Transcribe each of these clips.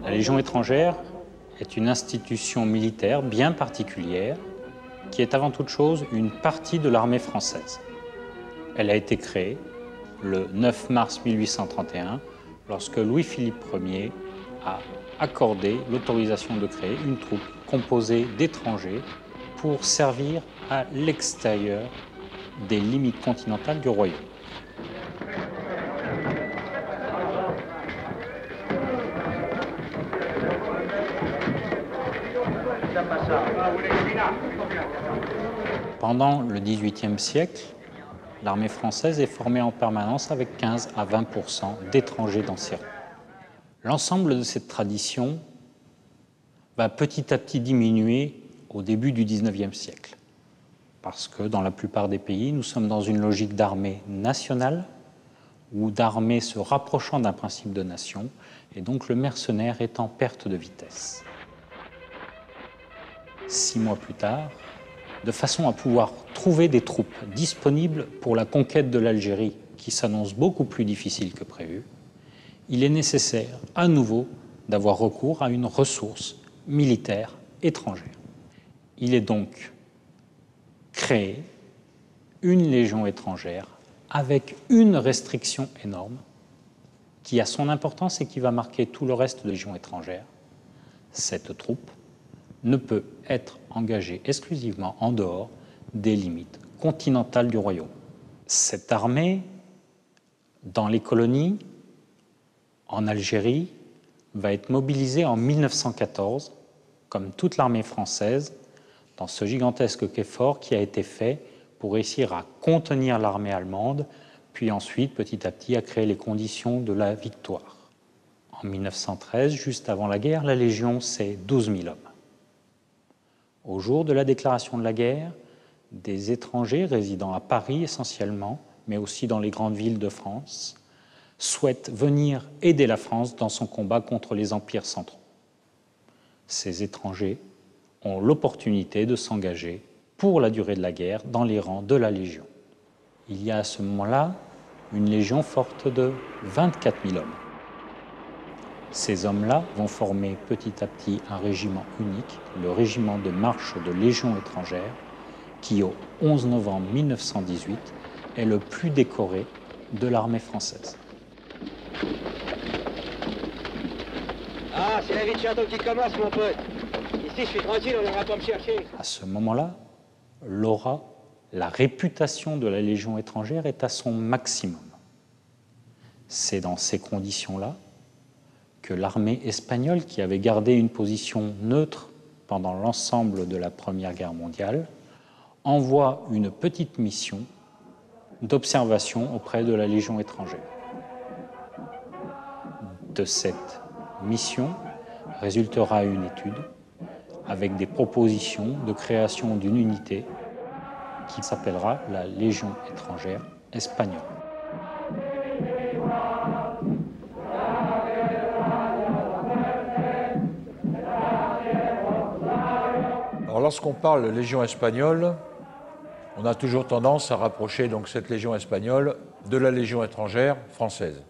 La Légion étrangère est une institution militaire bien particulière qui est avant toute chose une partie de l'armée française. Elle a été créée le 9 mars 1831 lorsque Louis-Philippe Ier a accordé l'autorisation de créer une troupe composée d'étrangers pour servir à l'extérieur des limites continentales du royaume. Pendant le XVIIIe siècle, l'armée française est formée en permanence avec 15 à 20% d'étrangers dans ses rangs. L'ensemble de cette tradition va petit à petit diminuer au début du XIXe siècle. Parce que dans la plupart des pays, nous sommes dans une logique d'armée nationale ou d'armée se rapprochant d'un principe de nation, et donc le mercenaire est en perte de vitesse. 6 mois plus tard, de façon à pouvoir trouver des troupes disponibles pour la conquête de l'Algérie, qui s'annonce beaucoup plus difficile que prévu, il est nécessaire à nouveau d'avoir recours à une ressource militaire étrangère. Il est donc créé une légion étrangère avec une restriction énorme qui a son importance et qui va marquer tout le reste de la légion étrangère. Cette troupe ne peut être engagée exclusivement en dehors des limites continentales du royaume. Cette armée, dans les colonies, en Algérie, va être mobilisée en 1914, comme toute l'armée française, dans ce gigantesque effort qui a été fait pour réussir à contenir l'armée allemande, puis ensuite, petit à petit, à créer les conditions de la victoire. En 1913, juste avant la guerre, la Légion, c'est 12 000 hommes. Au jour de la déclaration de la guerre, des étrangers résidant à Paris essentiellement, mais aussi dans les grandes villes de France, souhaitent venir aider la France dans son combat contre les empires centraux. Ces étrangers ont l'opportunité de s'engager pour la durée de la guerre dans les rangs de la Légion. Il y a à ce moment-là une légion forte de 24 000 hommes. Ces hommes-là vont former petit à petit un régiment unique, le régiment de marche de Légion étrangère, qui au 11 novembre 1918 est le plus décoré de l'armée française. Ah, c'est la vie de château qui commence, mon pote. Ici, je suis tranquille, on n'aura pas à me chercher. À ce moment-là, l'aura, la réputation de la Légion étrangère est à son maximum. C'est dans ces conditions-là que l'armée espagnole, qui avait gardé une position neutre pendant l'ensemble de la Première Guerre mondiale, envoie une petite mission d'observation auprès de la Légion étrangère. De cette mission résultera une étude avec des propositions de création d'une unité qui s'appellera la Légion étrangère espagnole. Alors, lorsqu'on parle de Légion espagnole, on a toujours tendance à rapprocher donc cette Légion espagnole de la Légion étrangère française.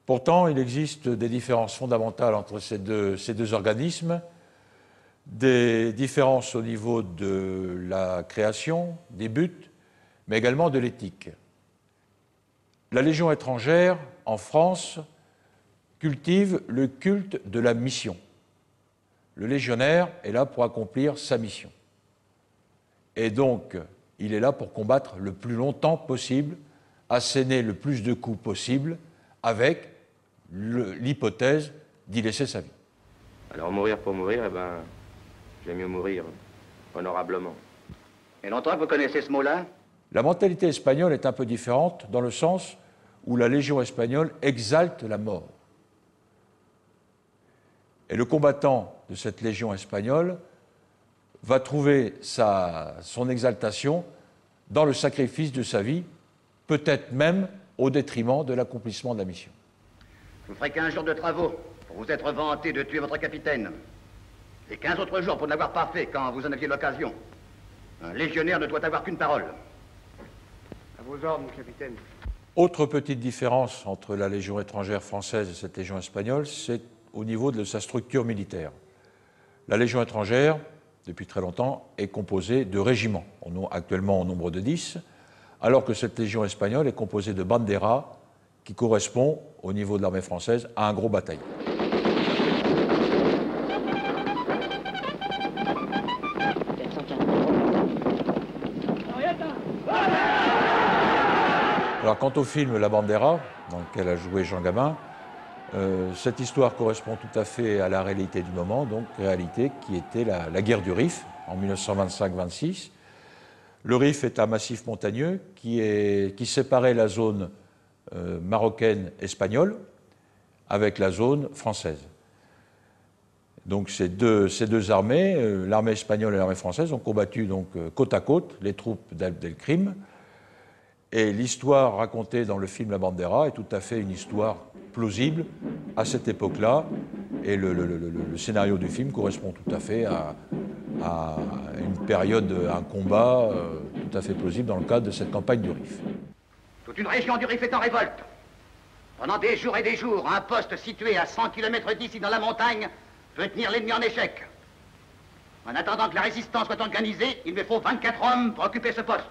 Pourtant, il existe des différences fondamentales entre ces deux organismes, des différences au niveau de la création, des buts, mais également de l'éthique. La Légion étrangère, en France, cultive le culte de la mission. Le légionnaire est là pour accomplir sa mission. Et donc, il est là pour combattre le plus longtemps possible, asséner le plus de coups possible, avec l'hypothèse d'y laisser sa vie. Alors mourir pour mourir, eh ben, j'aime mieux mourir honorablement. Et longtemps que vous connaissez ce mot-là? La mentalité espagnole est un peu différente dans le sens où la Légion espagnole exalte la mort. Et le combattant de cette Légion espagnole va trouver son exaltation dans le sacrifice de sa vie, peut-être même au détriment de l'accomplissement de la mission. Je vous ferai 15 jours de travaux pour vous être vanté de tuer votre capitaine. Et 15 autres jours pour n'avoir pas fait quand vous en aviez l'occasion. Un légionnaire ne doit avoir qu'une parole. À vos ordres, mon capitaine. Autre petite différence entre la Légion étrangère française et cette Légion espagnole, c'est au niveau de sa structure militaire. La Légion étrangère, depuis très longtemps, est composée de régiments, actuellement au nombre de 10, alors que cette Légion espagnole est composée de banderas, qui correspond, au niveau de l'armée française, à un gros bataillon. Alors, quant au film La Bandera, dans lequel a joué Jean Gabin, cette histoire correspond tout à fait à la réalité du moment, donc réalité qui était la guerre du Rif en 1925-26. Le Rif est un massif montagneux qui séparait la zone marocaine espagnole avec la zone française. Donc ces deux armées, l'armée espagnole et l'armée française, ont combattu donc côte à côte les troupes d'Abdelkrim. Et l'histoire racontée dans le film La Bandera est tout à fait une histoire plausible à cette époque-là. Et le scénario du film correspond tout à fait à une période, un combat tout à fait plausible dans le cadre de cette campagne du Rif. Toute une région du Rif est en révolte. Pendant des jours et des jours, un poste situé à 100 km d'ici dans la montagne peut tenir l'ennemi en échec. En attendant que la résistance soit organisée, il me faut 24 hommes pour occuper ce poste.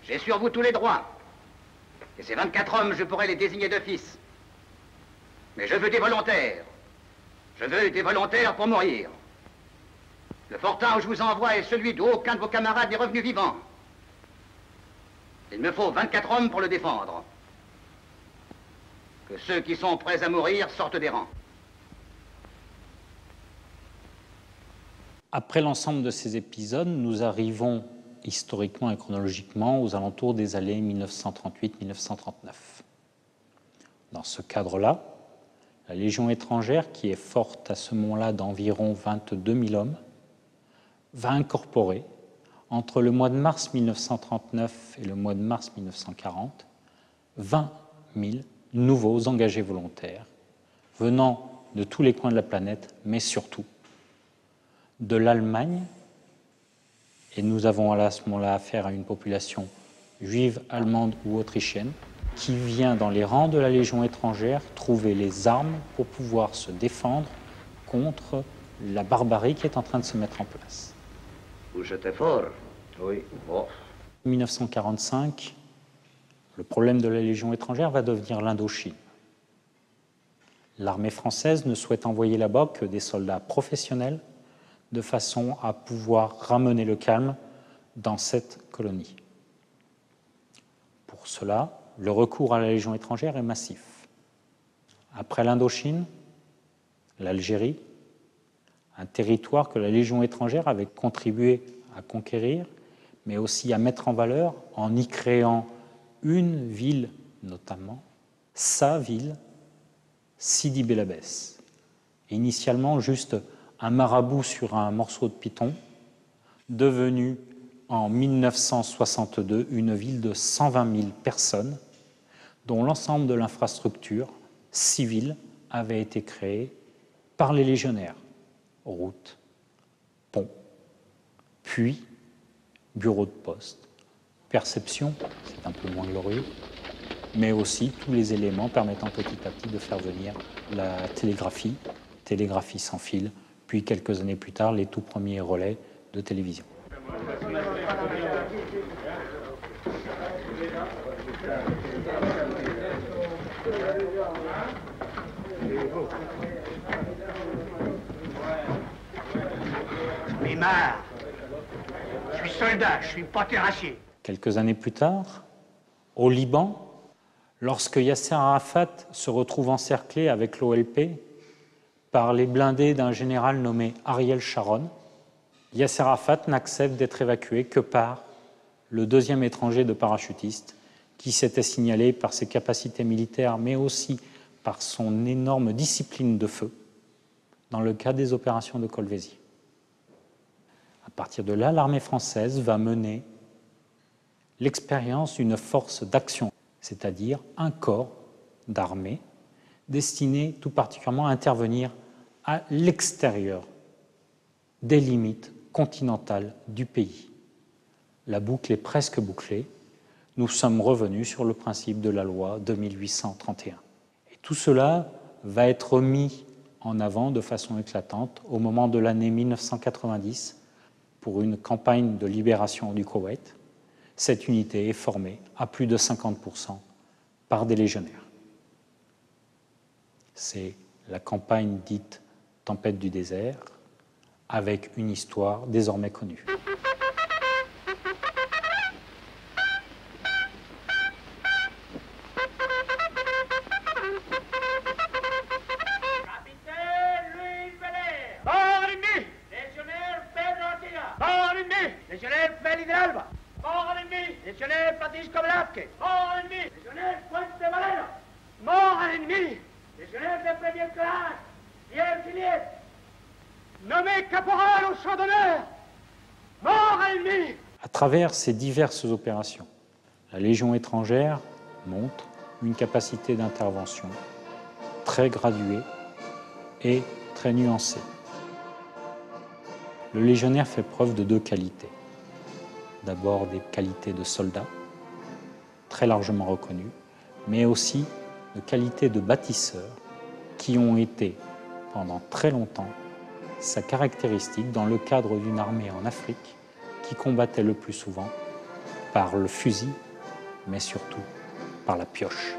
J'ai sur vous tous les droits. Et ces 24 hommes, je pourrais les désigner d'office. Mais je veux des volontaires. Je veux des volontaires pour mourir. Le fortin où je vous envoie est celui d'où aucun de vos camarades n'est revenu vivant. Il me faut 24 hommes pour le défendre. Que ceux qui sont prêts à mourir sortent des rangs. Après l'ensemble de ces épisodes, nous arrivons historiquement et chronologiquement aux alentours des années 1938-1939. Dans ce cadre-là, la Légion étrangère, qui est forte à ce moment-là d'environ 22 000 hommes, va incorporer, entre le mois de mars 1939 et le mois de mars 1940, 20 000 nouveaux engagés volontaires, venant de tous les coins de la planète, mais surtout de l'Allemagne, et nous avons à ce moment-là affaire à une population juive, allemande ou autrichienne, qui vient dans les rangs de la Légion étrangère trouver les armes pour pouvoir se défendre contre la barbarie qui est en train de se mettre en place. Vous jetez fort. Oui. Bon. En 1945, le problème de la Légion étrangère va devenir l'Indochine. L'armée française ne souhaite envoyer là-bas que des soldats professionnels de façon à pouvoir ramener le calme dans cette colonie. Pour cela, le recours à la Légion étrangère est massif. Après l'Indochine, l'Algérie, un territoire que la Légion étrangère avait contribué à conquérir, mais aussi à mettre en valeur en y créant une ville notamment, sa ville, Sidi Bel Abbès. Initialement juste un marabout sur un morceau de python, devenu en 1962 une ville de 120 000 personnes, dont l'ensemble de l'infrastructure civile avait été créée par les légionnaires. Routes, ponts, puits, bureaux de poste, perception, c'est un peu moins glorieux, mais aussi tous les éléments permettant petit à petit de faire venir la télégraphie sans fil, puis quelques années plus tard, les tout premiers relais de télévision. J'en ai marre. Je suis soldat, je suis pas terrassier. Quelques années plus tard, au Liban, lorsque Yasser Arafat se retrouve encerclé avec l'OLP par les blindés d'un général nommé Ariel Sharon, Yasser Arafat n'accepte d'être évacué que par le deuxième étranger de parachutiste qui s'était signalé par ses capacités militaires, mais aussi par son énorme discipline de feu dans le cadre des opérations de Colvézi. À partir de là, l'armée française va mener l'expérience d'une force d'action, c'est-à-dire un corps d'armée destiné tout particulièrement à intervenir à l'extérieur des limites continentales du pays. La boucle est presque bouclée. nous sommes revenus sur le principe de la loi de 1831. Et tout cela va être mis en avant de façon éclatante au moment de l'année 1990 pour une campagne de libération du Koweït. Cette unité est formée à plus de 50% par des légionnaires. C'est la campagne dite Tempête du désert, avec une histoire désormais connue. Légionnaire Félix de Alba. Mort ennemi. Légionnaire Francisco Velázquez. Mort ennemi. Légionnaire Fuente Valero. Mort ennemi. Légionnaire de première classe. Pierre Gilliette. Nommé caporal au champ d'honneur. Mort ennemi. À travers ces diverses opérations, la Légion étrangère montre une capacité d'intervention très graduée et très nuancée. Le légionnaire fait preuve de deux qualités. D'abord des qualités de soldat, très largement reconnues, mais aussi de qualités de bâtisseur qui ont été, pendant très longtemps, sa caractéristique dans le cadre d'une armée en Afrique qui combattait le plus souvent par le fusil, mais surtout par la pioche.